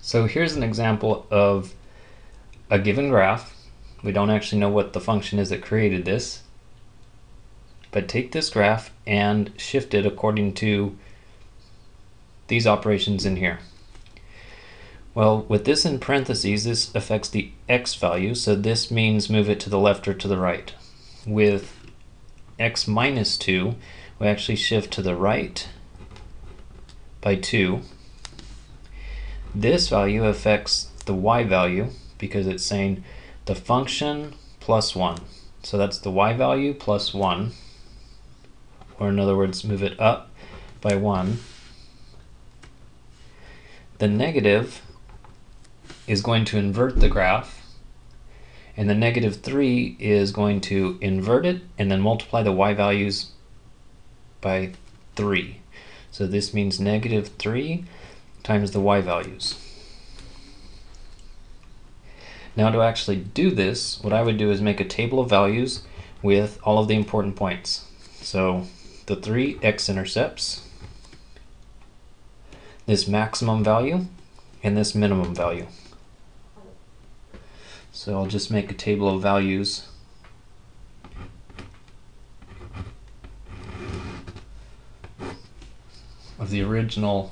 So here's an example of a given graph. We don't actually know what the function is that created this, but take this graph and shift it according to these operations in here. Well, with this in parentheses, this affects the x value, so this means move it to the left or to the right. With x minus 2, we actually shift to the right by 2. This value affects the y value because it's saying the function plus 1. So that's the y value plus 1, or in other words, move it up by 1. The negative is going to invert the graph, and the negative 3 is going to invert it and then multiply the y values by 3. So this means negative 3 times the y values. Now to actually do this, what I would do is make a table of values with all of the important points. So the 3 x-intercepts, this maximum value, and this minimum value. So I'll just make a table of values of the original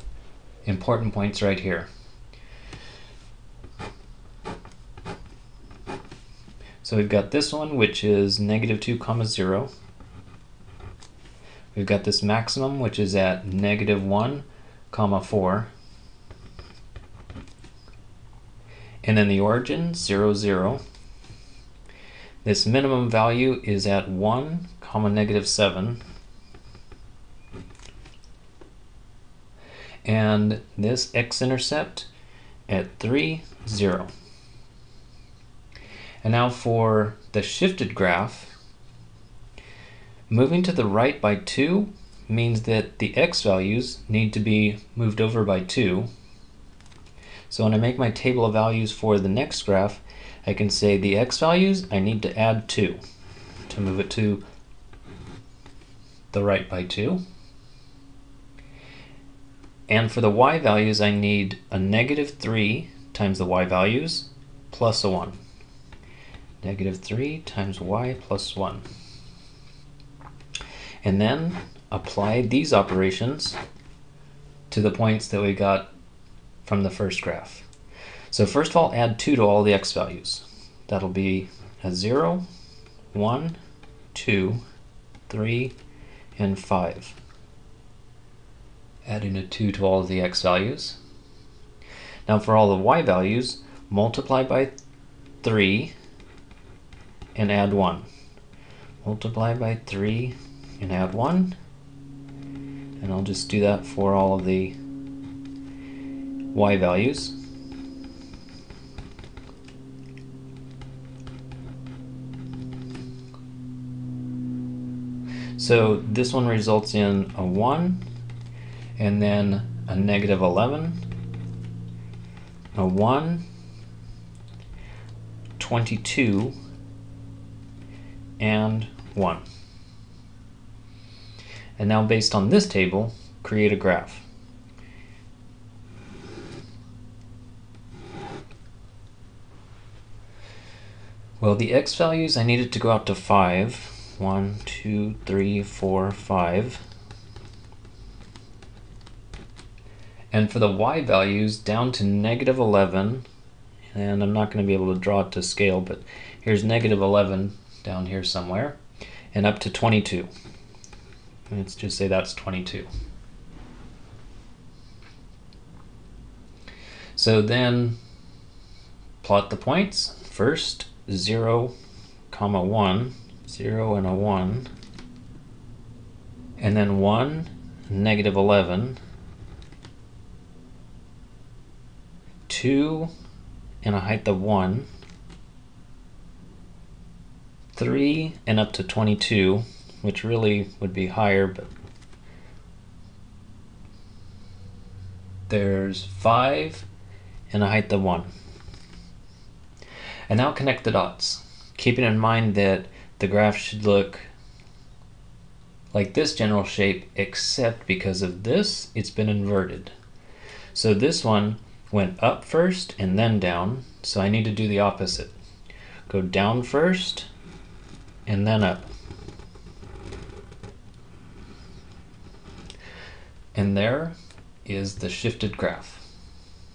important points right here. So we've got this one, which is negative 2 comma 0. We've got this maximum, which is at negative 1 comma 4. And then the origin, 0, 0. This minimum value is at 1 comma negative 7. And this x-intercept at 3, 0. And now for the shifted graph, moving to the right by 2 means that the x values need to be moved over by 2. So when I make my table of values for the next graph, I can say the x values, I need to add 2 to move it to the right by 2. And for the y values, I need a negative 3 times the y values plus a 1. Negative 3 times y plus 1. And then apply these operations to the points that we got from the first graph. So first of all, add 2 to all the x values. That'll be a 0, 1, 2, 3, and 5. Adding a 2 to all of the x values. Now for all the y values, multiply by 3 and add 1. Multiply by 3 and add 1. And I'll just do that for all of the y values. So this one results in a 1, and then a negative 11, a 1, 22, and 1. And now based on this table, create a graph. Well, the x values, I need it to go out to 5. 1, 2, 3, 4, 5. And for the y values, down to negative 11, and I'm not going to be able to draw it to scale, but here's negative 11 down here somewhere, and up to 22. Let's just say that's 22. So then plot the points. First, 0, comma 1, 0 and a 1, and then 1, negative 11, 2 and a height of 1, 3 and up to 22, which really would be higher, but there's 5 and a height of 1. And now connect the dots, keeping in mind that the graph should look like this general shape, except because of this, it's been inverted. So this one went up first and then down, so I need to do the opposite. Go down first and then up. And there is the shifted graph.